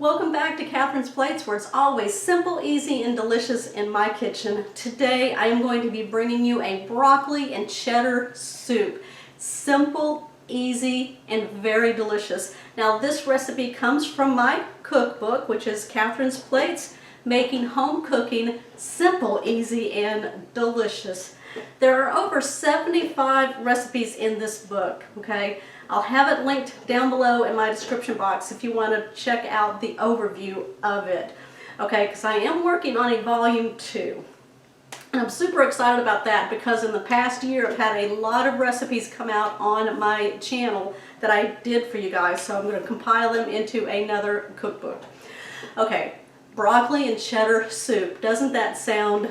Welcome back to Catherine's Plates, where it's always simple, easy, and delicious in my kitchen. Today I am going to be bringing you a broccoli and cheddar soup. Simple, easy, and very delicious. Now this recipe comes from my cookbook, which is Catherine's Plates, Making Home Cooking Simple, Easy, and Delicious. There are over 75 recipes in this book, okay? I'll have it linked down below in my description box if you want to check out the overview of it, okay? Because I am working on a volume 2. And I'm super excited about that because in the past year I've had a lot of recipes come out on my channel that I did for you guys, so I'm going to compile them into another cookbook. Okay, broccoli and cheddar soup. Doesn't that sound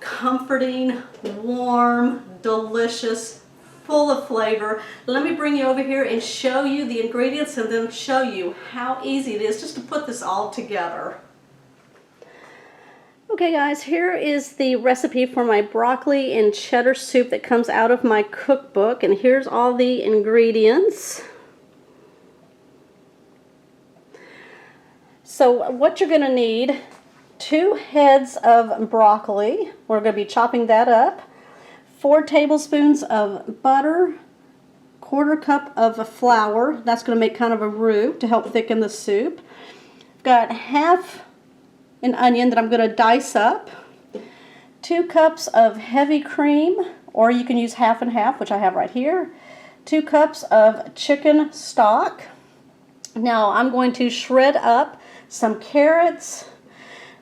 comforting, warm, delicious, full of flavor? Let me bring you over here and show you the ingredients and then show you how easy it is just to put this all together. Okay guys, here is the recipe for my broccoli and cheddar soup that comes out of my cookbook, and here's all the ingredients. So what you're going to need: 2 heads of broccoli. We're going to be chopping that up. 4 tablespoons of butter. 1/4 cup of flour. That's going to make kind of a roux to help thicken the soup. Got half an onion that I'm going to dice up. 2 cups of heavy cream, or you can use half and half, which I have right here. 2 cups of chicken stock. Now I'm going to shred up some carrots.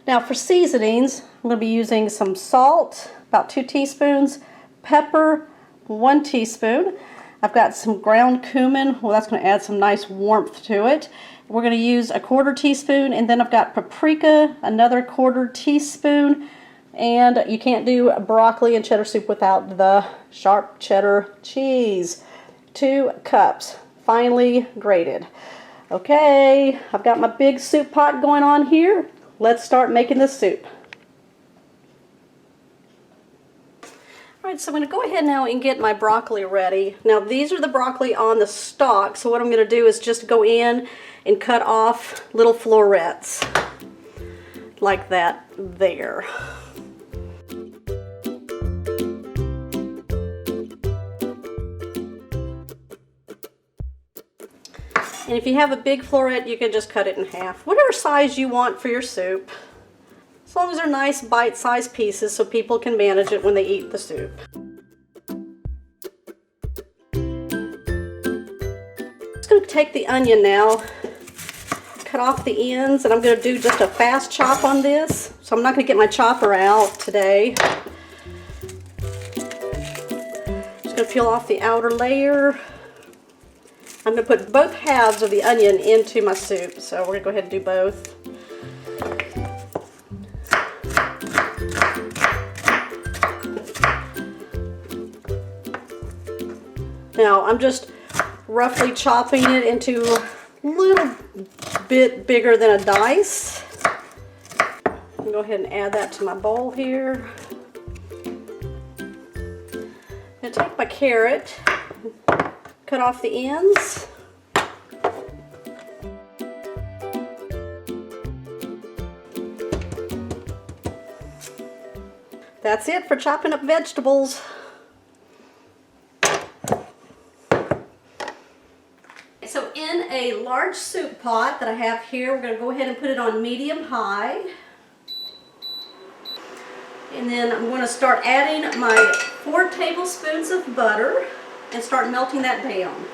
Now for seasonings, I'm going to be using some salt, about 2 teaspoons, pepper, 1 teaspoon. I've got some ground cumin. Well, that's going to add some nice warmth to it. We're going to use a 1/4 teaspoon, and then I've got paprika, another 1/4 teaspoon, and you can't do broccoli and cheddar soup without the sharp cheddar cheese. 2 cups, finely grated. Okay, I've got my big soup pot going on here. Let's start making this soup. Alright, so I'm going to go ahead now and get my broccoli ready. Now these are the broccoli on the stalk, so what I'm going to do is just go in and cut off little florets like that there. And if you have a big floret, you can just cut it in half. Whatever size you want for your soup. As long as they're nice bite-sized pieces so people can manage it when they eat the soup. I'm just going to take the onion now, cut off the ends, and I'm going to do just a fast chop on this. So I'm not going to get my chopper out today. Just going to peel off the outer layer. I'm going to put both halves of the onion into my soup, so we're going to go ahead and do both. Now I'm just roughly chopping it into a little bit bigger than a dice. I'll go ahead and add that to my bowl here. I'm going to take my carrot, cut off the ends. That's it for chopping up vegetables. So in a large soup pot that I have here, we're going to go ahead and put it on medium-high. And then I'm going to start adding my 4 tablespoons of butter and start melting that down.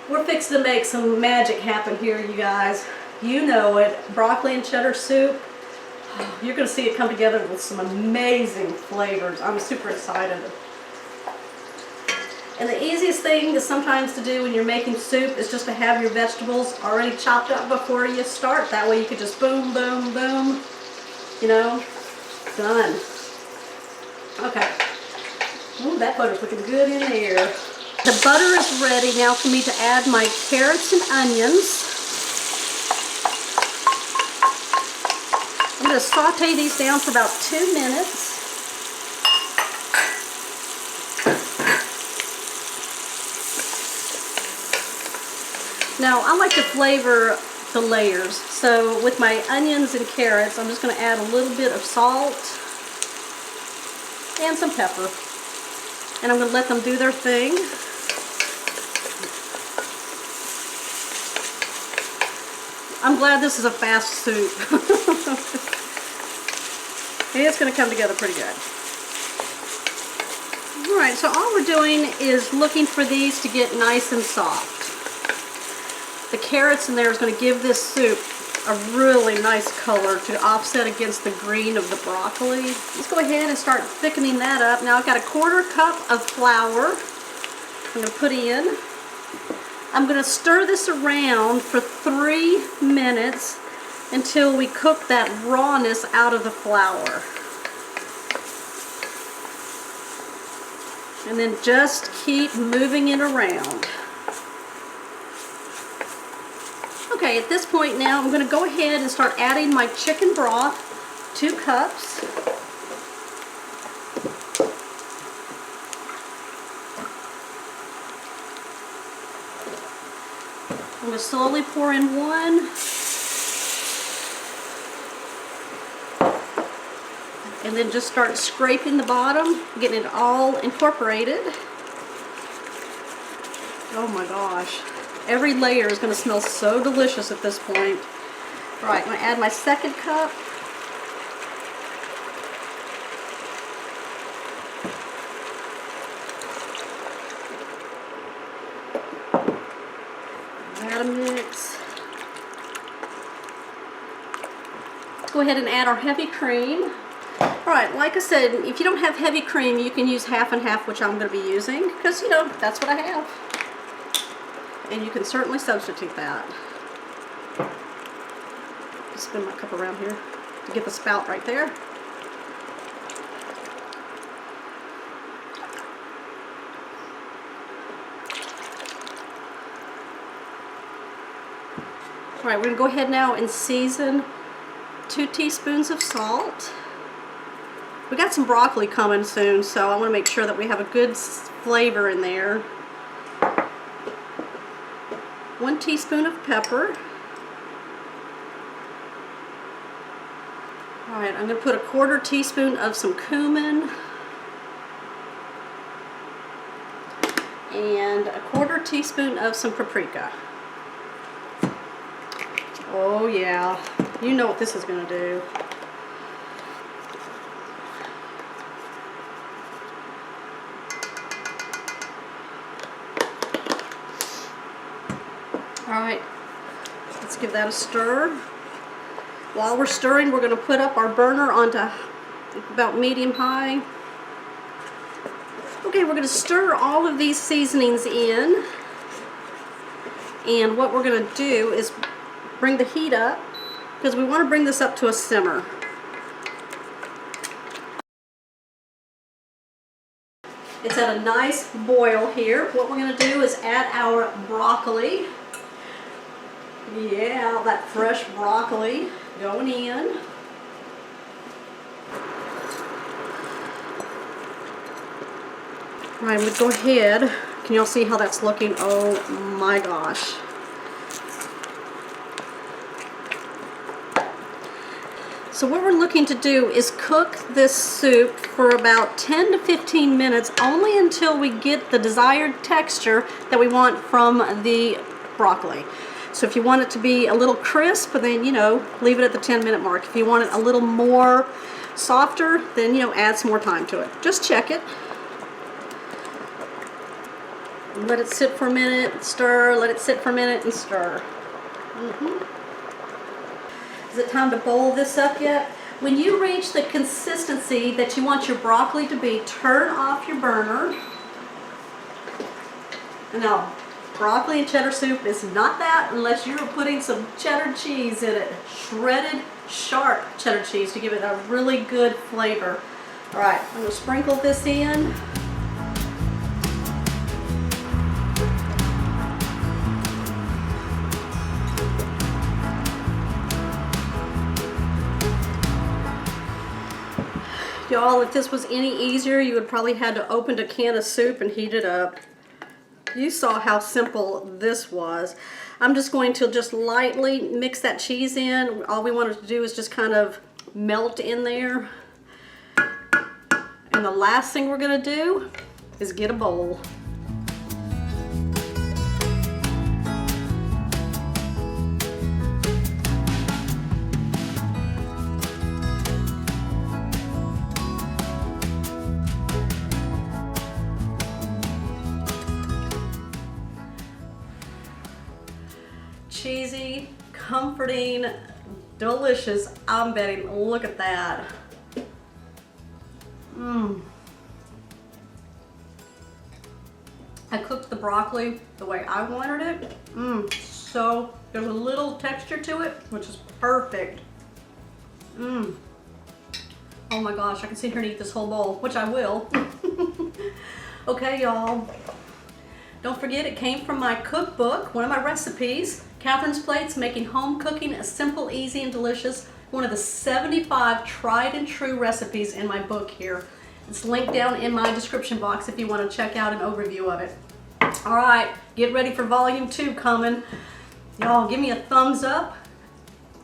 We're fixing to make some magic happen here, you guys. You know it. Broccoli and cheddar soup. You're going to see it come together with some amazing flavors. I'm super excited. And the easiest thing is sometimes to do when you're making soup is just to have your vegetables already chopped up before you start. That way you could just boom, boom, boom, you know, done. Okay. Ooh, that butter's looking good in there. The butter is ready now for me to add my carrots and onions. I'm going to saute these down for about 2 minutes. Now, I like to flavor the layers. So with my onions and carrots, I'm just going to add a little bit of salt and some pepper. And I'm going to let them do their thing. I'm glad this is a fast soup. It's going to come together pretty good. Alright, so all we're doing is looking for these to get nice and soft. The carrots in there is going to give this soup a really nice color to offset against the green of the broccoli. Let's go ahead and start thickening that up. Now I've got a 1/4 cup of flour I'm going to put in. I'm going to stir this around for 3 minutes until we cook that rawness out of the flour. And then just keep moving it around. Okay, at this point now I'm going to go ahead and start adding my chicken broth, 2 cups. I'm going to slowly pour in 1. And then just start scraping the bottom, getting it all incorporated. Oh my gosh. Every layer is going to smell so delicious at this point. All right, I'm going to add my 2nd cup. Add a mix. Let's go ahead and add our heavy cream. Alright, like I said, if you don't have heavy cream, you can use half and half, which I'm going to be using, because, you know, that's what I have. And you can certainly substitute that. Just spin my cup around here to get the spout right there. Alright, we're going to go ahead now and season 2 teaspoons of salt. We got some broccoli coming soon, so I want to make sure that we have a good flavor in there. 1 teaspoon of pepper. Alright, I'm going to put a 1/4 teaspoon of some cumin. And a 1/4 teaspoon of some paprika. Oh yeah, you know what this is going to do. Alright, let's give that a stir. While we're stirring, we're going to put up our burner onto about medium-high. Okay, we're going to stir all of these seasonings in. And what we're going to do is bring the heat up, because we want to bring this up to a simmer. It's at a nice boil here. What we're going to do is add our broccoli. Yeah, that fresh broccoli going in. All right, I'm going to go ahead. Can y'all see how that's looking? Oh my gosh. So what we're looking to do is cook this soup for about 10 to 15 minutes, only until we get the desired texture that we want from the broccoli. So if you want it to be a little crisp, then, you know, leave it at the 10-minute mark. If you want it a little more softer, then, you know, add some more time to it. Just check it. Let it sit for a minute, stir, let it sit for a minute and stir. Is it time to boil this up yet? When you reach the consistency that you want your broccoli to be, turn off your burner. Now, broccoli and cheddar soup is not that unless you're putting some cheddar cheese in it. Shredded, sharp cheddar cheese to give it a really good flavor. All right, I'm going to sprinkle this in. Y'all, if this was any easier, you would probably had to open a can of soup and heat it up. You saw how simple this was. I'm just going to just lightly mix that cheese in. All we want it to do is just kind of melt in there. And the last thing we're gonna do is get a bowl. Cheesy, comforting, delicious. I'm betting, look at that. I cooked the broccoli the way I wanted it. So there's a little texture to it, which is perfect. Oh my gosh, I can sit here and eat this whole bowl, which I will. Okay, y'all. Don't forget, it came from my cookbook, one of my recipes, Catherine's Plates, Making Home Cooking Simple, Easy, and Delicious. One of the 75 tried and true recipes in my book here. It's linked down in my description box if you want to check out an overview of it. All right, get ready for volume 2 coming. Y'all, give me a thumbs up.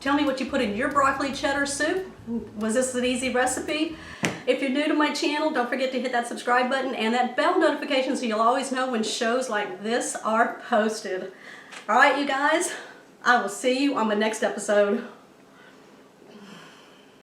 Tell me what you put in your broccoli cheddar soup. Was this an easy recipe? If you're new to my channel, don't forget to hit that subscribe button and that bell notification so you'll always know when shows like this are posted. All right, you guys, I will see you on the next episode.